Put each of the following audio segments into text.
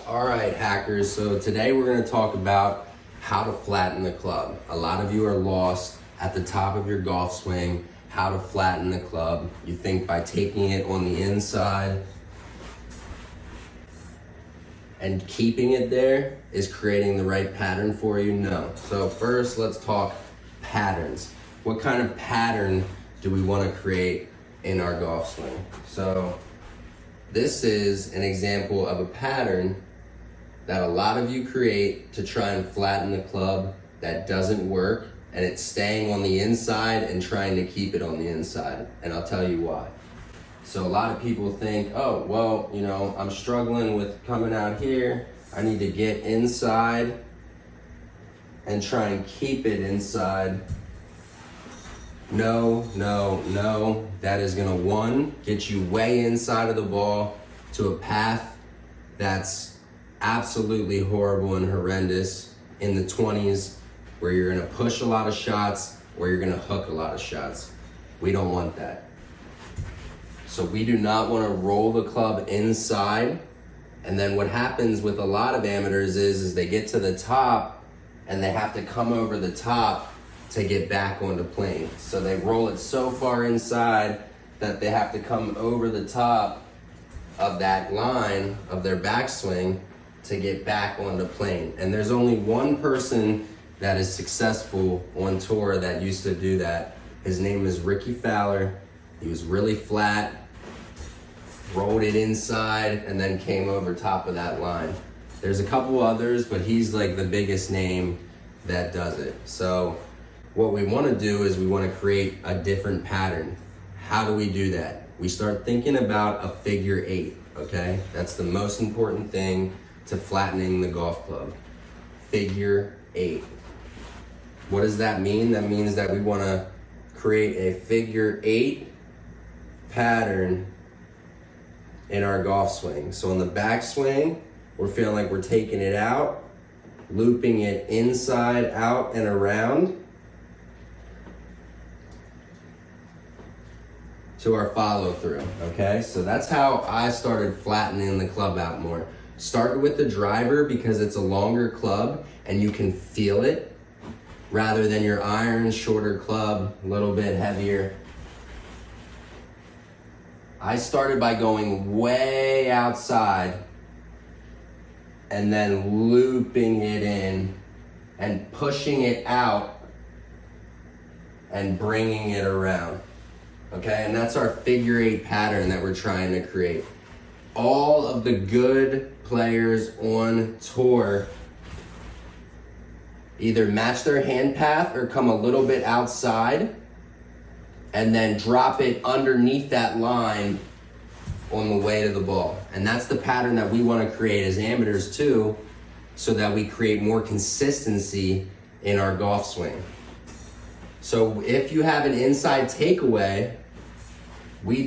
All right, hackers, so today we're going to talk about how to flatten the club. A lot of you are lost at the top of your golf swing, how to flatten the club. You think by taking it on the inside and keeping it there is creating the right pattern for you? No. So first, let's talk patterns. What kind of pattern do we want to create in our golf swing? So this is an example of a pattern that a lot of you create to try and flatten the club that doesn't work, and it's staying on the inside and trying to keep it on the inside. And I'll tell you why. So a lot of people think, oh, well, you know, I'm struggling with coming out here. I need to get inside and try and keep it inside. No. That is gonna, one, get you way inside of the ball to a path that's absolutely horrible and horrendous in the 20s, where you're gonna push a lot of shots, or you're gonna hook a lot of shots. We don't want that. So we do not wanna roll the club inside. And then what happens with a lot of amateurs is they get to the top and they have to come over the top to get back onto plane. So they roll it so far inside that they have to come over the top of that line of their backswing to get back onto plane. And there's only one person that is successful on tour that used to do that. His name is Ricky Fowler. He was really flat, rolled it inside, and then came over top of that line. There's a couple others, but he's like the biggest name that does it. So what we want to do is we want to create a different pattern. How do we do that? We start thinking about a figure 8, okay? That's the most important thing to flattening the golf club. Figure 8. What does that mean? That means that we want to create a figure 8 pattern in our golf swing. So on the backswing, we're feeling like we're taking it out, looping it inside, out, and around to our follow through, okay? So that's how I started flattening the club out more. Start with the driver because it's a longer club and you can feel it, rather than your iron, shorter club, a little bit heavier. I started by going way outside and then looping it in and pushing it out and bringing it around. Okay, and that's our figure 8 pattern that we're trying to create. All of the good players on tour either match their hand path or come a little bit outside and then drop it underneath that line on the way to the ball. And that's the pattern that we want to create as amateurs too, so that we create more consistency in our golf swing. So if you have an inside takeaway, we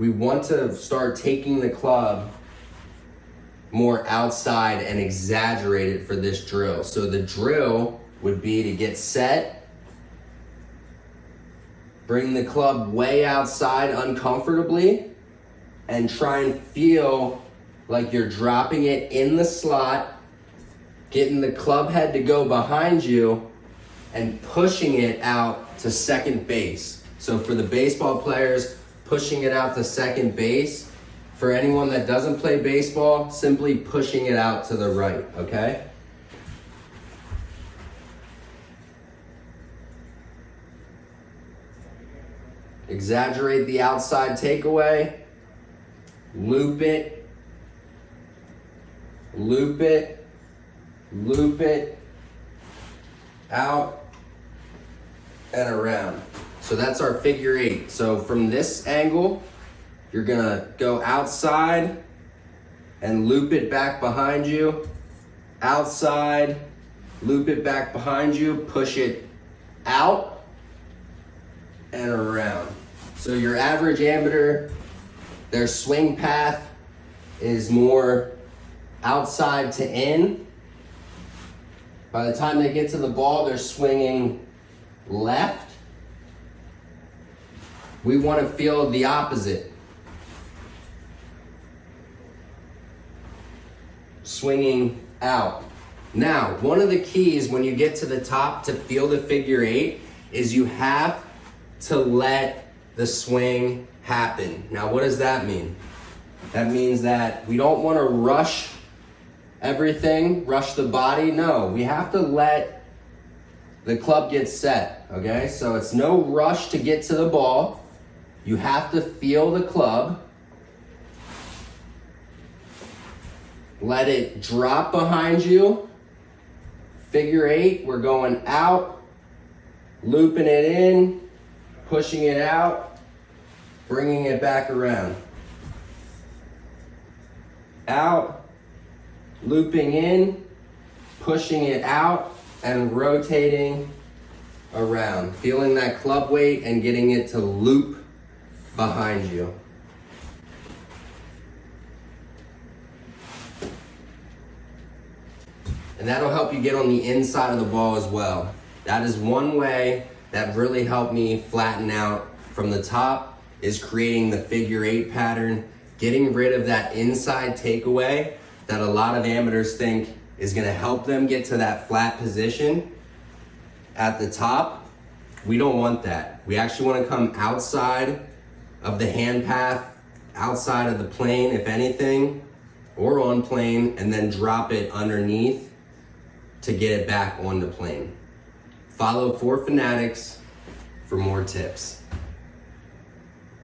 want to start taking the club more outside and exaggerate it for this drill. So the drill would be to get set, bring the club way outside uncomfortably, and try and feel like you're dropping it in the slot, getting the club head to go behind you, and pushing it out to second base. So for the baseball players, pushing it out to second base. For anyone that doesn't play baseball, simply pushing it out to the right, okay? Exaggerate the outside takeaway, loop it, loop it, loop it, out and around. So that's our figure 8. So from this angle, you're gonna go outside and loop it back behind you, outside, loop it back behind you, push it out and around. So your average amateur, their swing path is more outside to in. By the time they get to the ball, they're swinging left. We want to feel the opposite. swinging out. Now, one of the keys when you get to the top to feel the figure eight is you have to let the swing happen. Now, what does that mean? That means that we don't want to rush everything, rush the body. No, we have to let the club get set, okay? So it's no rush to get to the ball. You have to feel the club. Let it drop behind you. Figure eight, we're going out, looping it in, pushing it out, bringing it back around. Out, looping in, pushing it out, and rotating around. Feeling that club weight and getting it to loop behind you. And that'll help you get on the inside of the ball as well. That is one way that really helped me flatten out from the top, is creating the figure eight pattern, getting rid of that inside takeaway that a lot of amateurs think is gonna help them get to that flat position at the top. We don't want that. We actually wanna come outside of the hand path, outside of the plane, if anything, or on plane, and then drop it underneath to get it back on the plane. Follow 4 Fanatics for more tips.